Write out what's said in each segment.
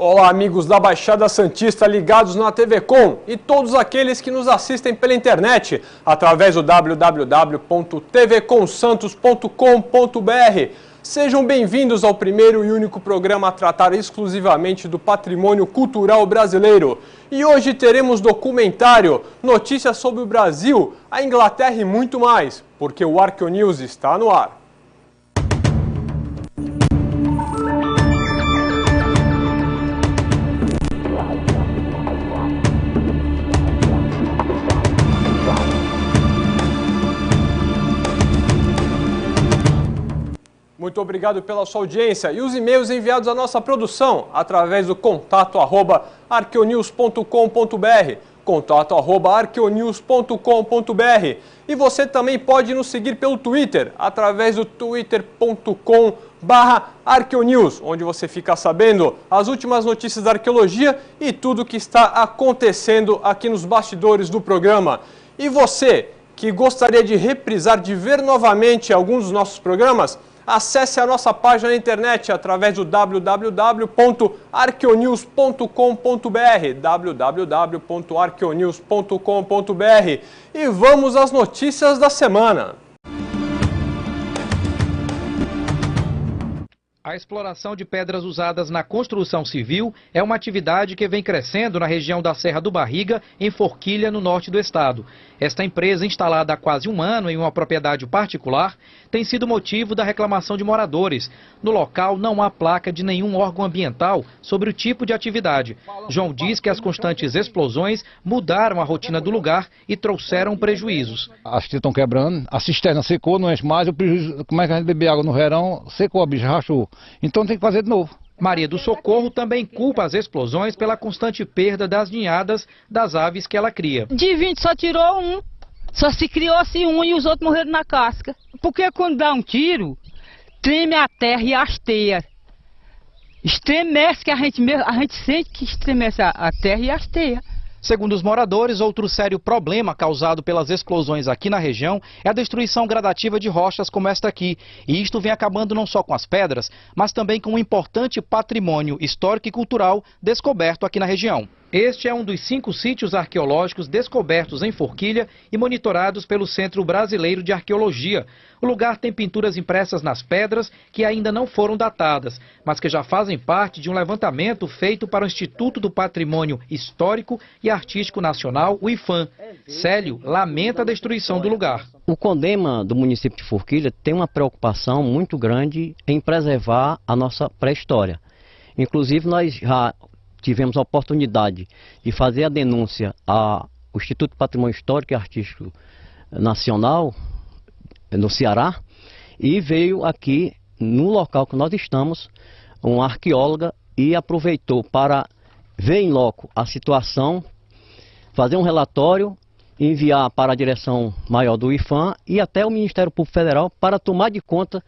Olá, amigos da Baixada Santista ligados na TV Com e todos aqueles que nos assistem pela internet através do www.tvcomsantos.com.br. Sejam bem-vindos ao primeiro e único programa a tratar exclusivamente do patrimônio cultural brasileiro. E hoje teremos documentário, notícias sobre o Brasil, a Inglaterra e muito mais, porque o Arqueonews está no ar. Muito obrigado pela sua audiência e os e-mails enviados à nossa produção através do contato@arqueonews.com.br, contato@arqueonews.com.br. E você também pode nos seguir pelo Twitter através do twitter.com/arqueonews, onde você fica sabendo as últimas notícias da arqueologia e tudo o que está acontecendo aqui nos bastidores do programa. E você que gostaria de reprisar, de ver novamente alguns dos nossos programas, acesse a nossa página na internet através do www.arqueonews.com.br, www.arqueonews.com.br. E vamos às notícias da semana. A exploração de pedras usadas na construção civil é uma atividade que vem crescendo na região da Serra do Barriga, em Forquilha, no norte do estado. Esta empresa, instalada há quase um ano em uma propriedade particular, tem sido motivo da reclamação de moradores. No local não há placa de nenhum órgão ambiental sobre o tipo de atividade. João diz que as constantes explosões mudaram a rotina do lugar e trouxeram prejuízos. As que estão quebrando, a cisterna secou, não enche mais, o prejuízo, como é que a gente beber água no verão, secou, a bicha rachou. Então tem que fazer de novo. Maria do Socorro também culpa as explosões pela constante perda das ninhadas das aves que ela cria. De 20 só tirou um, só se criou-se um e os outros morreram na casca. Porque quando dá um tiro, treme a terra e as teias. Estremece, que a gente sente que estremece a terra e as teias. Segundo os moradores, outro sério problema causado pelas explosões aqui na região é a destruição gradativa de rochas como esta aqui. E isto vem acabando não só com as pedras, mas também com um importante patrimônio histórico e cultural descoberto aqui na região. Este é um dos 5 sítios arqueológicos descobertos em Forquilha e monitorados pelo Centro Brasileiro de Arqueologia. O lugar tem pinturas impressas nas pedras que ainda não foram datadas, mas que já fazem parte de um levantamento feito para o Instituto do Patrimônio Histórico e Artístico Nacional, o IPHAN. Célio lamenta a destruição do lugar. O CONDEMA do município de Forquilha tem uma preocupação muito grande em preservar a nossa pré-história. Inclusive, nós já tivemos a oportunidade de fazer a denúncia ao Instituto de Patrimônio Histórico e Artístico Nacional, no Ceará, e veio aqui, no local que nós estamos, uma arqueóloga e aproveitou para ver em loco a situação, fazer um relatório, enviar para a direção maior do IPHAN e até o Ministério Público Federal para tomar de conta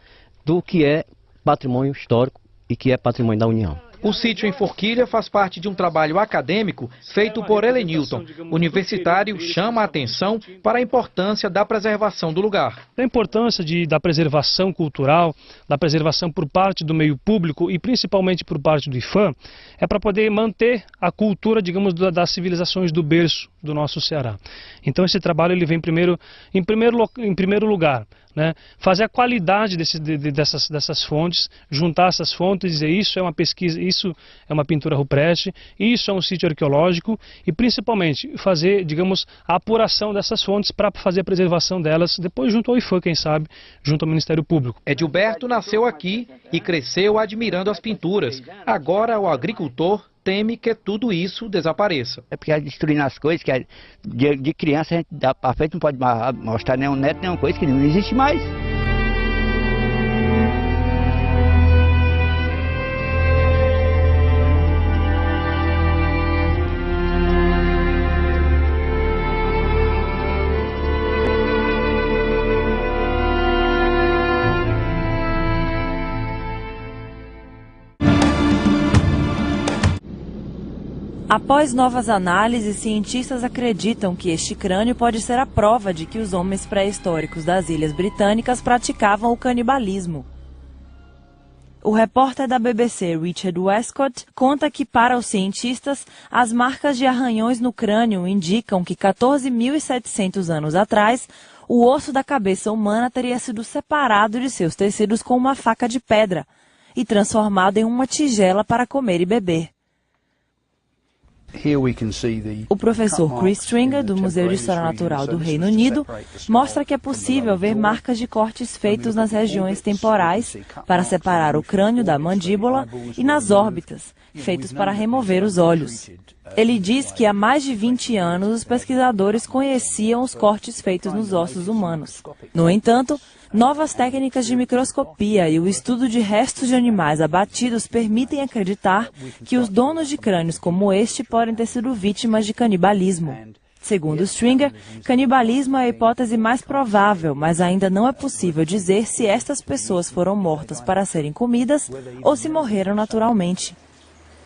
do que é patrimônio histórico e que é patrimônio da União. O sítio em Forquilha faz parte de um trabalho acadêmico feito por Helenilton. Universitário chama a atenção para a importância da preservação do lugar. A importância da preservação cultural, da preservação por parte do meio público e principalmente por parte do IPHAN, é para poder manter a cultura, digamos, das civilizações do berço do nosso Ceará. Então esse trabalho ele vem em primeiro lugar, né, fazer a qualidade dessas fontes, juntar essas fontes e dizer isso é uma pesquisa, isso é uma pintura rupestre, isso é um sítio arqueológico e principalmente fazer, digamos, a apuração dessas fontes para fazer a preservação delas, depois junto ao IPHAN, quem sabe, junto ao Ministério Público. Edilberto nasceu aqui e cresceu admirando as pinturas. Agora o agricultor teme que tudo isso desapareça. É porque destruindo as coisas, que de criança a gente dá para frente, não pode mostrar nenhum neto, nenhuma coisa que não existe mais. Após novas análises, cientistas acreditam que este crânio pode ser a prova de que os homens pré-históricos das Ilhas Britânicas praticavam o canibalismo. O repórter da BBC, Richard Westcott, conta que, para os cientistas, as marcas de arranhões no crânio indicam que 14.700 anos atrás, o osso da cabeça humana teria sido separado de seus tecidos com uma faca de pedra e transformado em uma tigela para comer e beber. O professor Chris Stringer, do Museu de História Natural do Reino Unido, mostra que é possível ver marcas de cortes feitos nas regiões temporais para separar o crânio da mandíbula e nas órbitas, feitos para remover os olhos. Ele diz que há mais de 20 anos os pesquisadores conheciam os cortes feitos nos ossos humanos. No entanto, novas técnicas de microscopia e o estudo de restos de animais abatidos permitem acreditar que os donos de crânios como este podem ter sido vítimas de canibalismo. Segundo Stringer, canibalismo é a hipótese mais provável, mas ainda não é possível dizer se estas pessoas foram mortas para serem comidas ou se morreram naturalmente.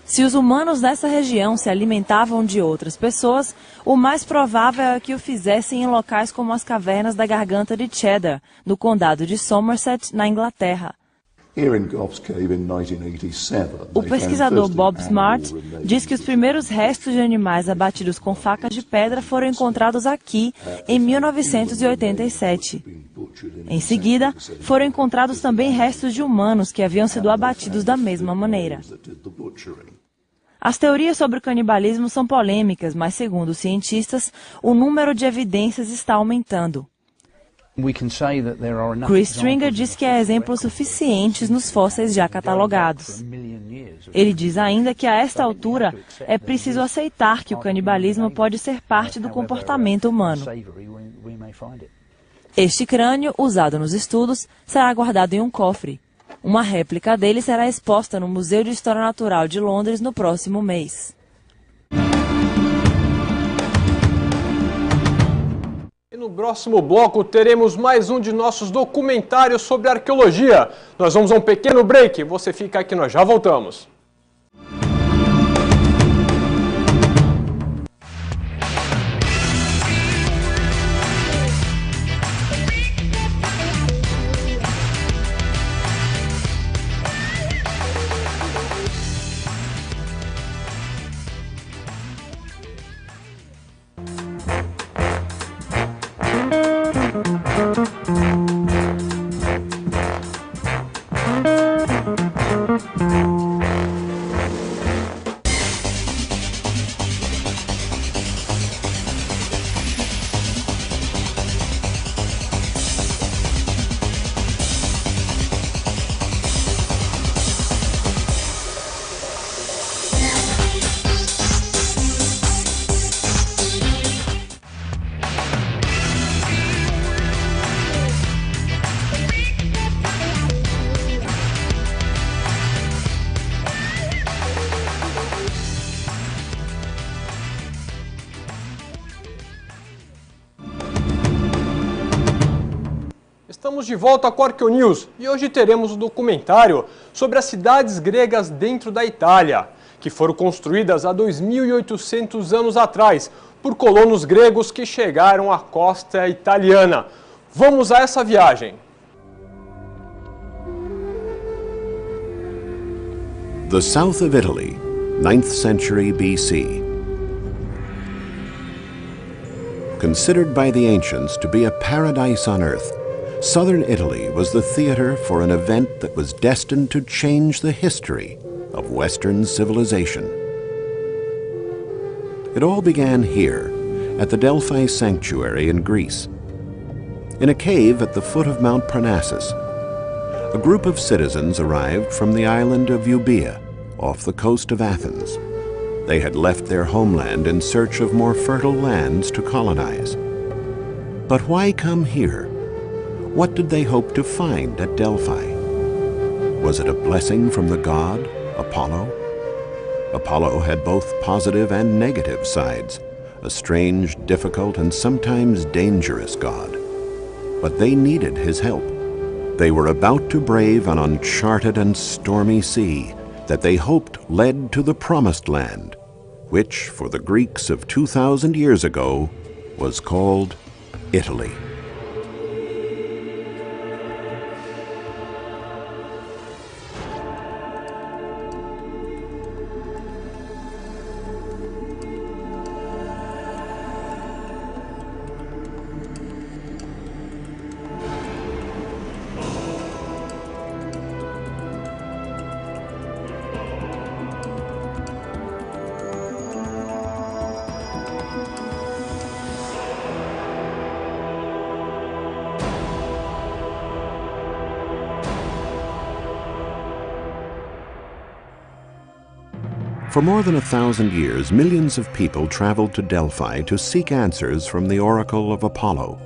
Se os humanos dessa região se alimentavam de outras pessoas, o mais provável é que o fizessem em locais como as cavernas da Garganta de Cheddar, no condado de Somerset, na Inglaterra. O pesquisador Bob Smart diz que os primeiros restos de animais abatidos com facas de pedra foram encontrados aqui em 1987. Em seguida, foram encontrados também restos de humanos que haviam sido abatidos da mesma maneira. As teorias sobre o canibalismo são polêmicas, mas, segundo os cientistas, o número de evidências está aumentando. Chris Stringer diz que há exemplos suficientes nos fósseis já catalogados. Ele diz ainda que, a esta altura, é preciso aceitar que o canibalismo pode ser parte do comportamento humano. Este crânio, usado nos estudos, será guardado em um cofre. Uma réplica dele será exposta no Museu de História Natural de Londres no próximo mês. E no próximo bloco teremos mais um de nossos documentários sobre arqueologia. Nós vamos a um pequeno break. Você fica aqui, nós já voltamos. Estamos de volta com a Arqueonews e hoje teremos um documentário sobre as cidades gregas dentro da Itália, que foram construídas há 2.800 anos atrás por colonos gregos que chegaram à costa italiana. Vamos a essa viagem! The south of Italy, 9th century BC. Considered by the ancients to be a paradise on earth, southern Italy was the theater for an event that was destined to change the history of Western civilization. It all began here, at the Delphi Sanctuary in Greece. In a cave at the foot of Mount Parnassus, a group of citizens arrived from the island of Euboea, off the coast of Athens. They had left their homeland in search of more fertile lands to colonize. But why come here? What did they hope to find at Delphi? Was it a blessing from the god, Apollo? Apollo had both positive and negative sides, a strange, difficult, and sometimes dangerous god. But they needed his help. They were about to brave an uncharted and stormy sea that they hoped led to the Promised Land, which, for the Greeks of 2,000 years ago, was called Italy. For more than 1,000 years, millions of people traveled to Delphi to seek answers from the oracle of Apollo.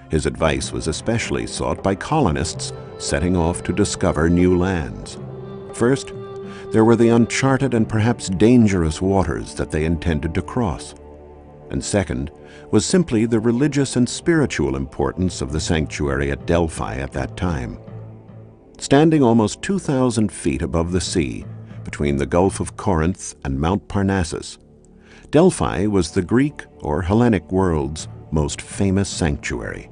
His advice was especially sought by colonists setting off to discover new lands. First, there were the uncharted and perhaps dangerous waters that they intended to cross. And second was simply the religious and spiritual importance of the sanctuary at Delphi at that time. Standing almost 2,000 feet above the sea, between the Gulf of Corinth and Mount Parnassus, Delphi was the Greek or Hellenic world's most famous sanctuary.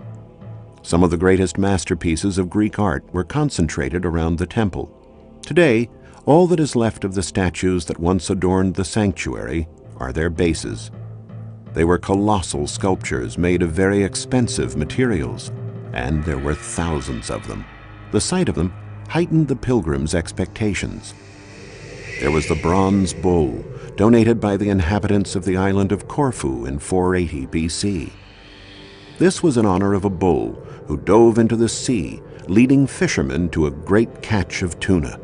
Some of the greatest masterpieces of Greek art were concentrated around the temple. Today, all that is left of the statues that once adorned the sanctuary are their bases. They were colossal sculptures made of very expensive materials, and there were thousands of them. The sight of them heightened the pilgrims' expectations. There was the bronze bull, donated by the inhabitants of the island of Corfu in 480 BC. This was in honor of a bull who dove into the sea, leading fishermen to a great catch of tuna.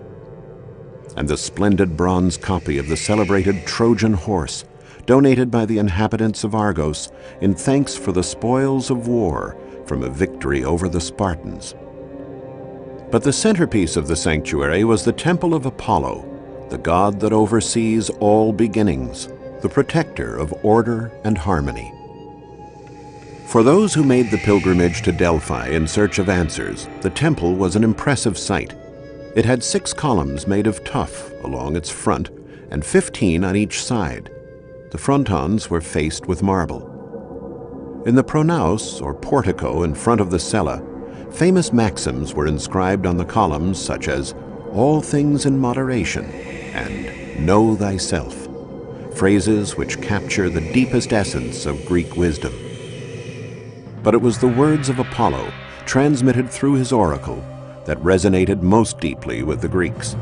And the splendid bronze copy of the celebrated Trojan horse, donated by the inhabitants of Argos in thanks for the spoils of war from a victory over the Spartans. But the centerpiece of the sanctuary was the Temple of Apollo, the god that oversees all beginnings, the protector of order and harmony. For those who made the pilgrimage to Delphi in search of answers, the temple was an impressive sight. It had 6 columns made of tuff along its front and 15 on each side. The frontons were faced with marble. In the pronaos, or portico in front of the cella, famous maxims were inscribed on the columns such as, "All things in moderation," and "Know thyself," phrases which capture the deepest essence of Greek wisdom. But it was the words of Apollo, transmitted through his oracle, that resonated most deeply with the Greeks.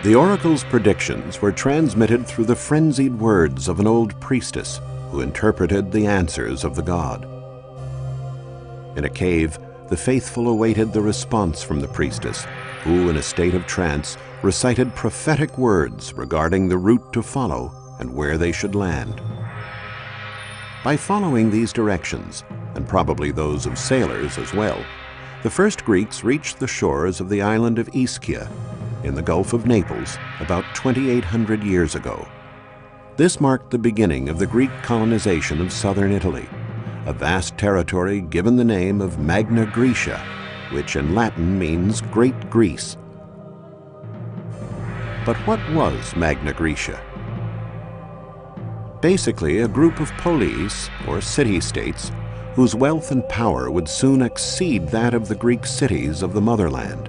The oracle's predictions were transmitted through the frenzied words of an old priestess who interpreted the answers of the god. In a cave, the faithful awaited the response from the priestess, who, in a state of trance, recited prophetic words regarding the route to follow and where they should land. By following these directions, and probably those of sailors as well, the first Greeks reached the shores of the island of Ischia in the Gulf of Naples about 2,800 years ago. This marked the beginning of the Greek colonization of southern Italy, a vast territory given the name of Magna Graecia, which in Latin means Great Greece. But what was Magna Graecia? Basically, a group of polis, or city-states, whose wealth and power would soon exceed that of the Greek cities of the motherland.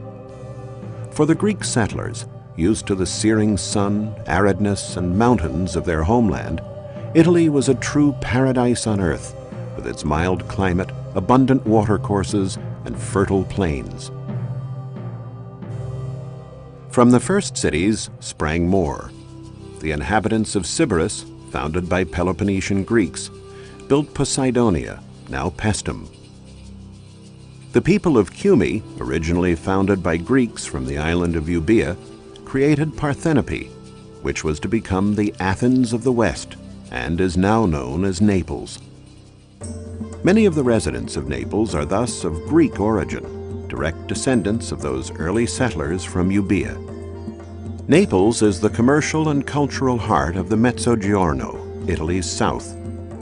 For the Greek settlers, used to the searing sun, aridness, and mountains of their homeland, Italy was a true paradise on earth, with its mild climate, abundant watercourses, and fertile plains. From the first cities sprang more. The inhabitants of Sybaris, founded by Peloponnesian Greeks, built Poseidonia, now Paestum. The people of Cumae, originally founded by Greeks from the island of Euboea, created Parthenope, which was to become the Athens of the West and is now known as Naples. Many of the residents of Naples are thus of Greek origin, direct descendants of those early settlers from Euboea. Naples is the commercial and cultural heart of the Mezzogiorno, Italy's south,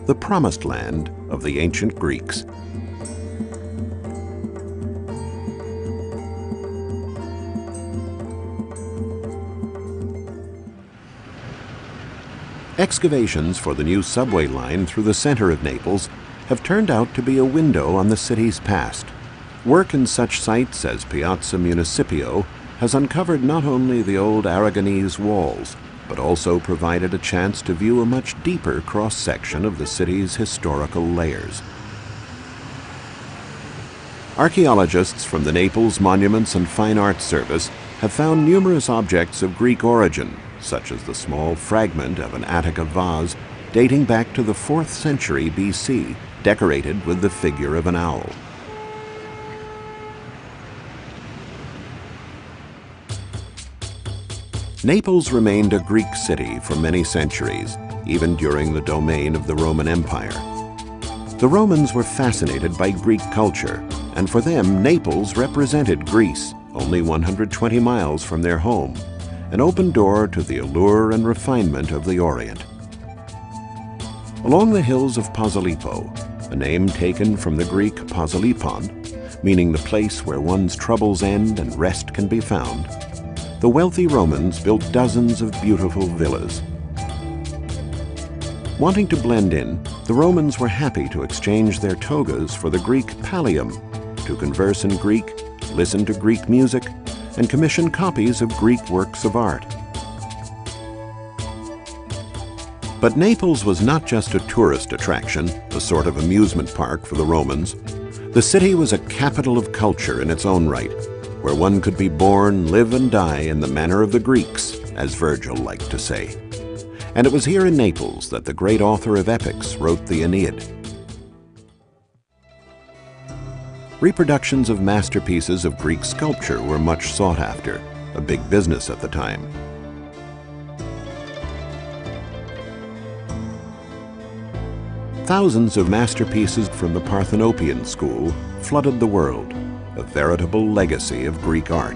the promised land of the ancient Greeks. Excavations for the new subway line through the center of Naples have turned out to be a window on the city's past. Work in such sites as Piazza Municipio has uncovered not only the old Aragonese walls, but also provided a chance to view a much deeper cross-section of the city's historical layers. Archaeologists from the Naples Monuments and Fine Arts Service have found numerous objects of Greek origin, such as the small fragment of an Attica vase dating back to the 4th century BC, decorated with the figure of an owl. Naples remained a Greek city for many centuries, even during the domain of the Roman Empire. The Romans were fascinated by Greek culture, and for them, Naples represented Greece, only 120 miles from their home, an open door to the allure and refinement of the Orient. Along the hills of Posillipo, a name taken from the Greek Posilipon, meaning the place where one's troubles end and rest can be found, the wealthy Romans built dozens of beautiful villas. Wanting to blend in, the Romans were happy to exchange their togas for the Greek pallium, to converse in Greek, listen to Greek music, and commission copies of Greek works of art. But Naples was not just a tourist attraction, a sort of amusement park for the Romans. The city was a capital of culture in its own right, where one could be born, live, and die in the manner of the Greeks, as Virgil liked to say. And it was here in Naples that the great author of epics wrote the Aeneid. Reproductions of masterpieces of Greek sculpture were much sought after, a big business at the time. Thousands of masterpieces from the Parthenopean school flooded the world, a veritable legacy of Greek art.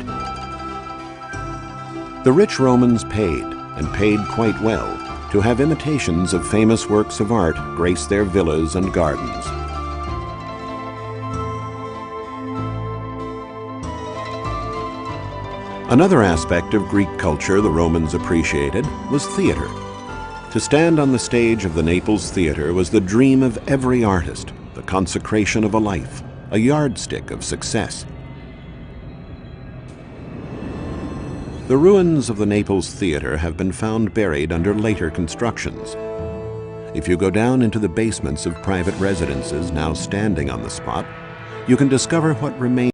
The rich Romans paid, and paid quite well, to have imitations of famous works of art grace their villas and gardens. Another aspect of Greek culture the Romans appreciated was theater. To stand on the stage of the Naples Theater was the dream of every artist, the consecration of a life, a yardstick of success. The ruins of the Naples Theater have been found buried under later constructions. If you go down into the basements of private residences now standing on the spot, you can discover what remains